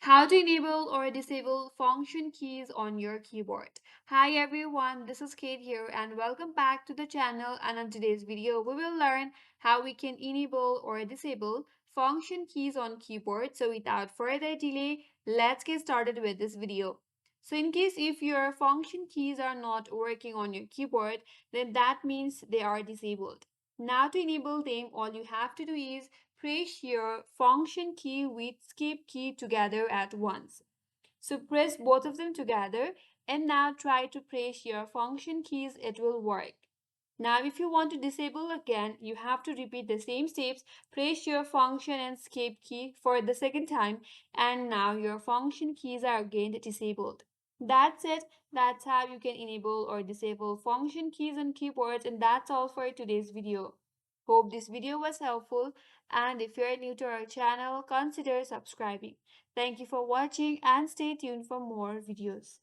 How to enable or disable function keys on your keyboard. Hi everyone, this is Kate here and welcome back to the channel, and on today's video we will learn how we can enable or disable function keys on keyboard. So without further delay, let's get started with this video. So in case if your function keys are not working on your keyboard, then that means they are disabled. Now to enable them, all you have to do is press your function key with escape key together at once. So press both of them together and now try to press your function keys, it will work. Now if you want to disable again, you have to repeat the same steps, press your function and escape key for the second time, and now your function keys are again disabled. That's it. That's how you can enable or disable function keys on keyboards, and that's all for today's video. Hope this video was helpful, and if you're new to our channel, consider subscribing. Thank you for watching and stay tuned for more videos.